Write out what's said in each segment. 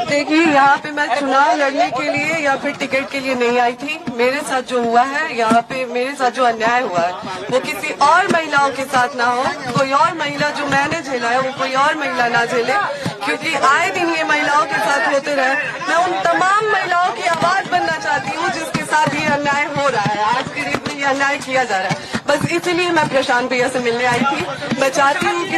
देखिए, यहाँ पे मैं चुनाव लड़ने के लिए या फिर टिकट के लिए नहीं आई थी। मेरे साथ जो हुआ है, यहाँ पे मेरे साथ जो अन्याय हुआ है वो किसी और महिलाओं के साथ ना हो। कोई और महिला जो मैंने झेला है वो कोई और महिला ना झेले, क्योंकि आए दिन ये महिलाओं के साथ होते रहे। मैं उन तमाम महिलाओं की आवाज बनना चाहती हूँ जिसके साथ ये अन्याय हो रहा है, आज के डेट में ये अन्याय किया जा रहा है। बस इसीलिए मैं प्रशांत भैया से मिलने आई थी। मैं चाहती हूँ कि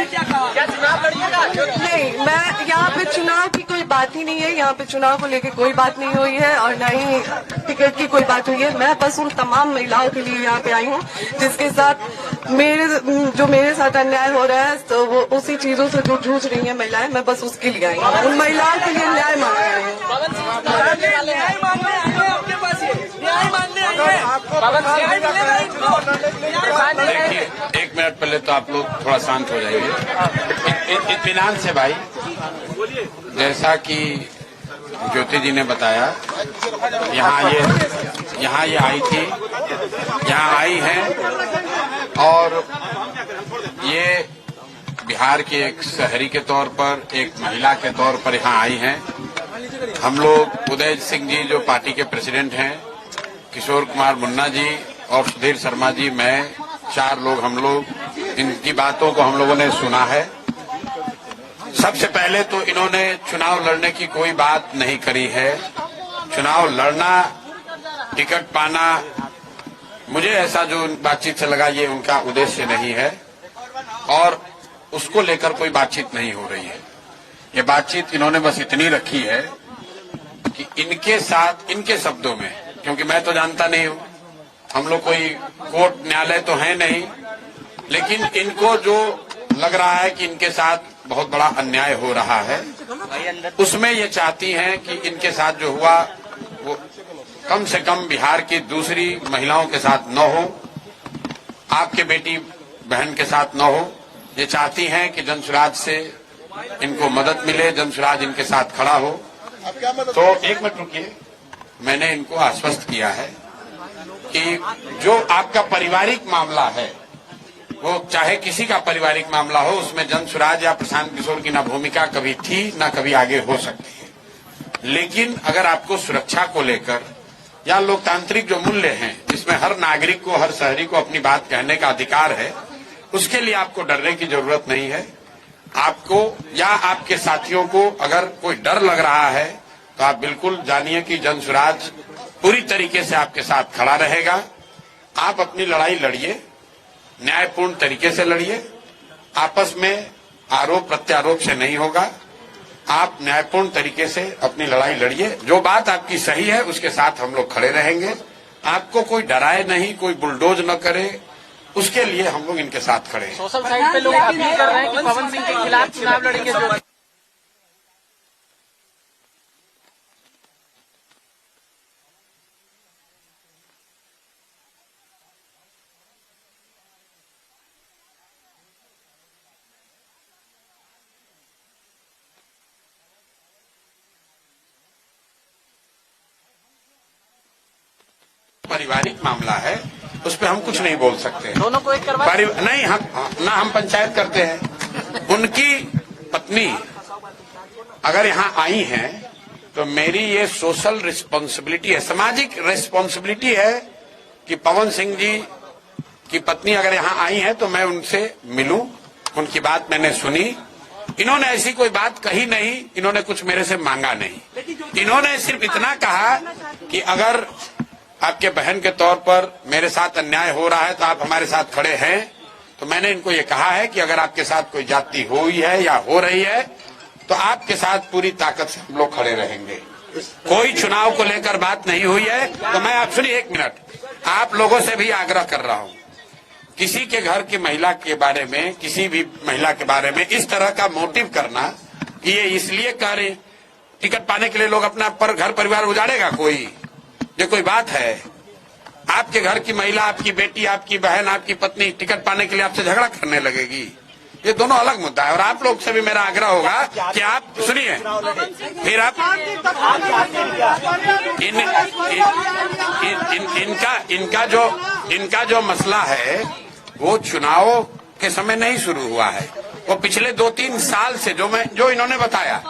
नहीं, मैं यहाँ पे चुनाव की कोई बात ही नहीं है। यहाँ पे चुनाव को लेके कोई बात नहीं हुई है और न ही टिकट की कोई बात हुई है। मैं बस उन तमाम महिलाओं के लिए यहाँ पे आई हूँ जिसके साथ मेरे साथ अन्याय हो रहा है, तो वो उसी चीजों से जो जूझ रही है महिलाएं, मैं बस उसके लिए आई हूँ। उन महिलाओं के लिए न्याय मांग रही हूँ। देखिए, एक मिनट पहले तो आप लोग थोड़ा शांत हो जाइए, इत्मीनान से भाई। जैसा कि ज्योति जी ने बताया, यहाँ ये आई थी, यहाँ आई हैं और ये बिहार के एक शहरी के तौर पर, एक महिला के तौर पर यहाँ आई हैं। हम लोग उदय सिंह जी जो पार्टी के प्रेसिडेंट हैं, किशोर कुमार मुन्ना जी और सुधीर शर्मा जी, मैं, 4 लोग हम लोग इनकी बातों को हम लोगों ने सुना है। सबसे पहले तो इन्होंने चुनाव लड़ने की कोई बात नहीं करी है। चुनाव लड़ना, टिकट पाना, मुझे ऐसा जो बातचीत से लगा ये उनका उद्देश्य नहीं है और उसको लेकर कोई बातचीत नहीं हो रही है। ये बातचीत इन्होंने बस इतनी रखी है कि इनके साथ, इनके शब्दों में, क्योंकि मैं तो जानता नहीं हूं, हम लोग कोई कोर्ट न्यायालय तो है नहीं, लेकिन इनको जो लग रहा है कि इनके साथ बहुत बड़ा अन्याय हो रहा है, उसमें ये चाहती हैं कि इनके साथ जो हुआ वो कम से कम बिहार की दूसरी महिलाओं के साथ न हो, आपके बेटी बहन के साथ न हो। ये चाहती हैं कि जनसुराज से इनको मदद मिले, जनसुराज इनके साथ खड़ा हो। तो एक मिनट रुकिए, मैंने इनको आश्वस्त किया है कि जो आपका पारिवारिक मामला है, वो चाहे किसी का पारिवारिक मामला हो, उसमें जनसुराज या प्रशांत किशोर की ना भूमिका कभी थी ना कभी आगे हो सकती है। लेकिन अगर आपको सुरक्षा को लेकर या लोकतांत्रिक जो मूल्य हैं, जिसमें हर नागरिक को, हर शहरी को अपनी बात कहने का अधिकार है, उसके लिए आपको डरने की जरूरत नहीं है। आपको या आपके साथियों को अगर कोई डर लग रहा है तो आप बिल्कुल जानिए कि जनसुराज पूरी तरीके से आपके साथ खड़ा रहेगा। आप अपनी लड़ाई लड़िए, न्यायपूर्ण तरीके से लड़िए, आपस में आरोप प्रत्यारोप से नहीं होगा। आप न्यायपूर्ण तरीके से अपनी लड़ाई लड़िए, जो बात आपकी सही है उसके साथ हम लोग खड़े रहेंगे। आपको कोई डराए नहीं, कोई बुलडोज न करे, उसके लिए हम लोग इनके साथ खड़े हैं। सोशल साइट पे लोग अपील कर रहे हैं कि पवन सिंह के खिलाफ चुनाव लड़ेंगे। जो पारिवारिक मामला है, उस पर हम कुछ नहीं बोल सकते हैं। दोनों को एक करवा नहीं, हम पंचायत करते हैं। उनकी पत्नी अगर यहाँ आई हैं तो मेरी ये सोशल रिस्पॉन्सिबिलिटी है, सामाजिक रिस्पॉन्सिबिलिटी है कि पवन सिंह जी की पत्नी अगर यहाँ आई हैं तो मैं उनसे मिलूं, उनकी बात मैंने सुनी। इन्होंने ऐसी कोई बात कही नहीं, इन्होंने कुछ मेरे से मांगा नहीं। इन्होंने सिर्फ इतना कहा कि अगर आपके बहन के तौर पर मेरे साथ अन्याय हो रहा है तो आप हमारे साथ खड़े हैं। तो मैंने इनको ये कहा है कि अगर आपके साथ कोई जाति हुई है या हो रही है तो आपके साथ पूरी ताकत से हम लोग खड़े रहेंगे। कोई चुनाव को लेकर बात नहीं हुई है। तो मैं आप सुनिए एक मिनट, आप लोगों से भी आग्रह कर रहा हूँ, किसी के घर की महिला के बारे में, किसी भी महिला के बारे में इस तरह का मोटिव करना कि ये इसलिए कह रहे टिकट पाने के लिए लोग अपना घर परिवार उजाड़ेगा, ये कोई बात है? आपके घर की महिला, आपकी बेटी, आपकी बहन, आपकी पत्नी टिकट पाने के लिए आपसे झगड़ा करने लगेगी? ये दोनों अलग मुद्दा है। और आप लोग से भी मेरा आग्रह होगा कि आप सुनिए, फिर आप इनका जो मसला है वो चुनाव के समय नहीं शुरू हुआ है, वो पिछले 2-3 साल से जो इन्होंने बताया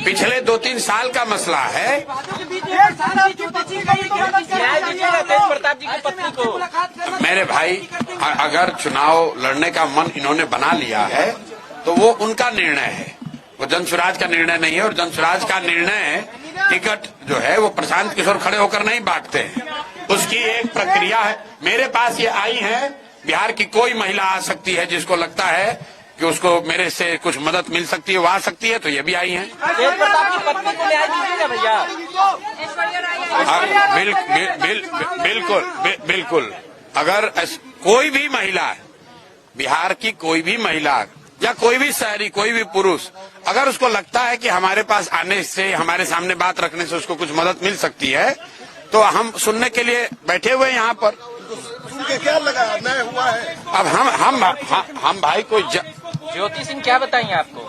पिछले 2-3 साल का मसला है। न्याय दीजिएगा तेज प्रताप जी की पत्नी को। मेरे भाई, अगर चुनाव लड़ने का मन इन्होंने बना लिया है तो वो उनका निर्णय है, वो जनसुराज का निर्णय नहीं है। और जनसुराज का निर्णय टिकट जो है वो प्रशांत किशोर खड़े होकर नहीं बांटते हैं, उसकी एक प्रक्रिया है। मेरे पास ये आई है, बिहार की कोई महिला आ सकती है जिसको लगता है कि उसको मेरे से कुछ मदद मिल सकती है, वो आ सकती है, तो ये भी आई है। तेज प्रताप की पत्नी को न्याय दीजिएगा भैया। बिल्कुल। अगर कोई भी महिला, बिहार की कोई भी महिला या कोई भी शहरी, कोई भी पुरुष, अगर उसको लगता है कि हमारे पास आने से, हमारे सामने बात रखने से उसको कुछ मदद मिल सकती है, तो हम सुनने के लिए बैठे हुए हैं यहाँ पर। क्या लगा अन्याय हुआ है? अब हम भाई को ज्योति सिंह क्या बताएंगे आपको?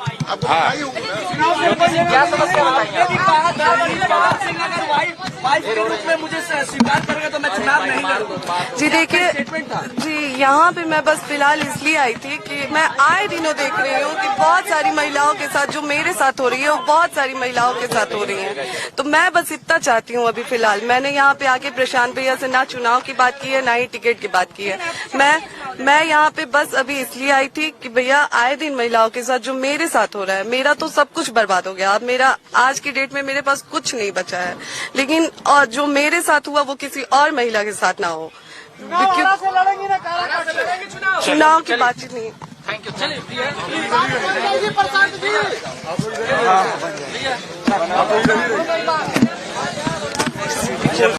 हाँ, ज्योति सिंह क्या समस्या बताएंगे? मुझे स्वीकार करेगा तो मैं चुनाव नहीं लड़ूंगा। जी देखिए, जी यहाँ पे मैं बस फिलहाल इसलिए आई थी कि मैं आए दिनों देख रही हूँ कि बहुत सारी महिलाओं के साथ जो मेरे साथ हो रही है वो बहुत सारी महिलाओं के साथ हो रही है। तो मैं बस इतना चाहती हूँ अभी फिलहाल, मैंने यहाँ पे आके प्रशांत भैया से ना चुनाव की बात की है ना ही टिकट की बात की है। मैं यहाँ पे बस अभी इसलिए आई थी कि भैया आए दिन महिलाओं के साथ जो मेरे साथ हो रहा है, मेरा तो सब कुछ बर्बाद हो गया। अब मेरा आज की डेट में मेरे पास कुछ नहीं बचा है, लेकिन और जो मेरे साथ हुआ वो किसी और महिला के साथ ना हो। चुनाव की बातचीत नहीं। Thank you. चलिए